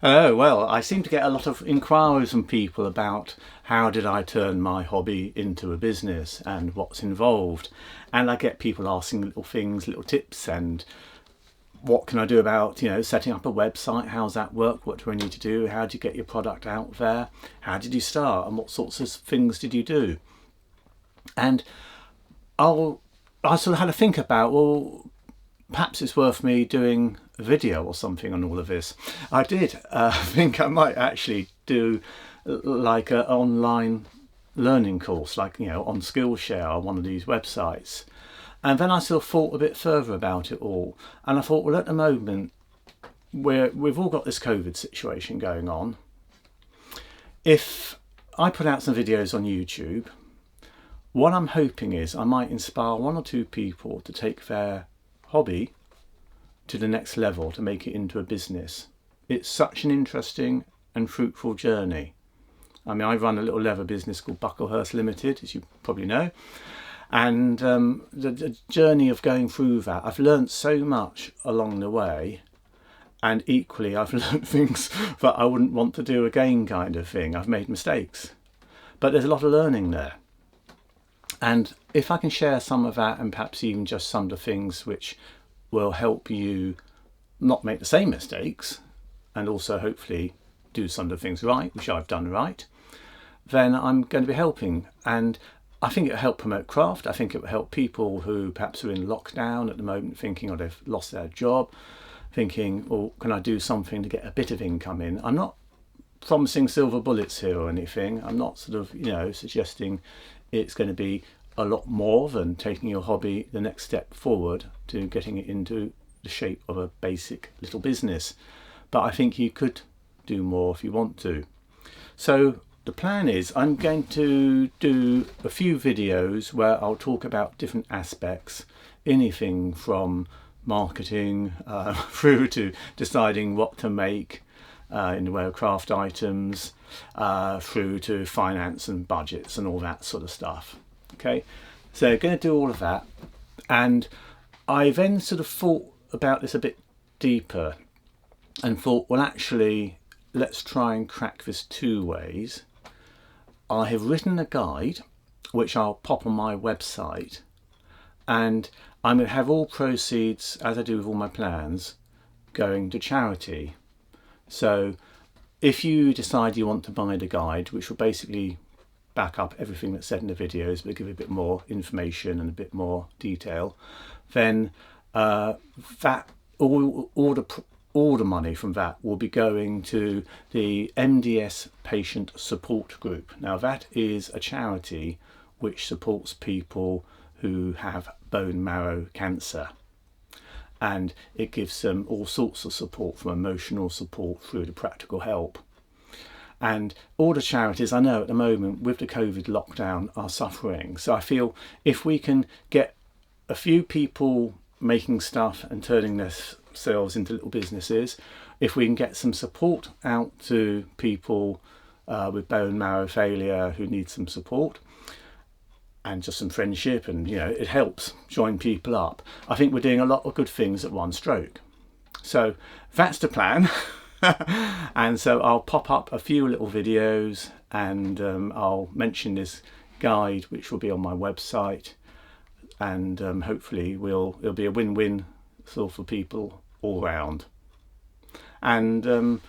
Oh, well, I seem to get a lot of inquiries from people about how did I turn my hobby into a business and what's involved. And I get people asking little things, little tips, and what can I do about, setting up a website? How's that work? What do I need to do? How do you get your product out there? How did you start? And what sorts of things did you do? And I sort of had to think about, well, perhaps it's worth me doing a video or something on all of this. I did think I might actually do like an online learning course, like, on Skillshare or one of these websites. And then I sort of thought a bit further about it all. And I thought, well, at the moment, we've all got this COVID situation going on. If I put out some videos on YouTube, what I'm hoping is I might inspire one or two people to take their hobby to the next level, to make it into a business. It's such an interesting and fruitful journey. I mean, I run a little leather business called Bucklehurst Limited, as you probably know. And the journey of going through that, I've learned so much along the way. And equally, I've learned things that I wouldn't want to do again, kind of thing. I've made mistakes. But there's a lot of learning there. And if I can share some of that, and perhaps even just some of the things which will help you not make the same mistakes, and also hopefully do some of the things right, which I've done right, then I'm going to be helping. And I think it'll help promote craft. I think it will help people who perhaps are in lockdown at the moment, thinking, oh, they've lost their job, thinking, oh, can I do something to get a bit of income in? I'm not promising silver bullets here or anything. I'm not sort of, suggesting it's going to be a lot more than taking your hobby the next step forward to getting it into the shape of a basic little business. But I think you could do more if you want to. So the plan is I'm going to do a few videos where I'll talk about different aspects, anything from marketing through to deciding what to make in the way of craft items, through to finance and budgets and all that sort of stuff. Okay, so going to do all of that. And I then sort of thought about this a bit deeper and thought, well, actually, let's try and crack this two ways. I have written a guide, which I'll pop on my website, and I'm going to have all proceeds, as I do with all my plans, going to charity. So if you decide you want to buy the guide, which will basically back up everything that's said in the videos, but give you a bit more information and a bit more detail, then that all the money from that will be going to the MDS Patient Support Group. Now, that is a charity which supports people who have bone marrow cancer, and it gives them all sorts of support, from emotional support through to practical help. And all the charities I know at the moment with the COVID lockdown are suffering. So I feel if we can get a few people making stuff and turning themselves into little businesses, if we can get some support out to people with bone marrow failure who need some support, and just some friendship, and it helps join people up, I think we're doing a lot of good things at one stroke. So that's the plan. And so I'll pop up a few little videos, and I'll mention this guide, which will be on my website, and hopefully it'll be a win-win sort for people all round. And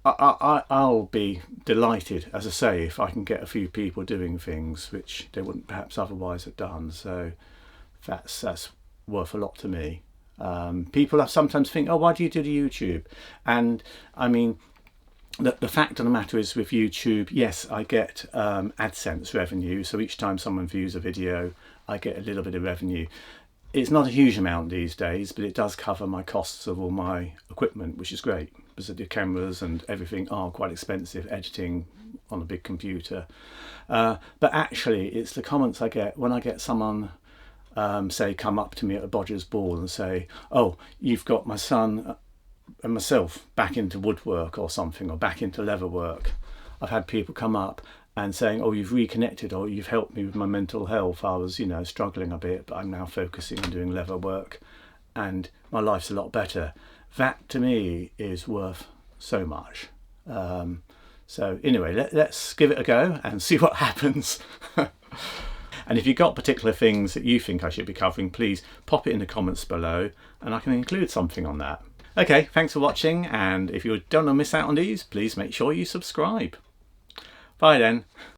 I'll be delighted, as I say, if I can get a few people doing things which they wouldn't perhaps otherwise have done. So that's worth a lot to me. People have sometimes think, oh, why do you do the YouTube? And I mean, the fact of the matter is, with YouTube, yes, I get AdSense revenue. So each time someone views a video, I get a little bit of revenue. It's not a huge amount these days, but it does cover my costs of all my equipment, which is great, because the cameras and everything are quite expensive, editing on a big computer. But actually, it's the comments I get when I get someone say come up to me at a Bodger's Ball and say, oh, you've got my son and myself back into woodwork or something, or back into leather work. I've had people come up and saying, oh, you've reconnected, or you've helped me with my mental health. I was struggling a bit, but I'm now focusing on doing leather work and my life's a lot better. That to me is worth so much. So anyway, let's give it a go and see what happens. And if you've got particular things that you think I should be covering, please pop it in the comments below and I can include something on that. Okay, thanks for watching, and if you don't want to miss out on these, please make sure you subscribe. Bye then.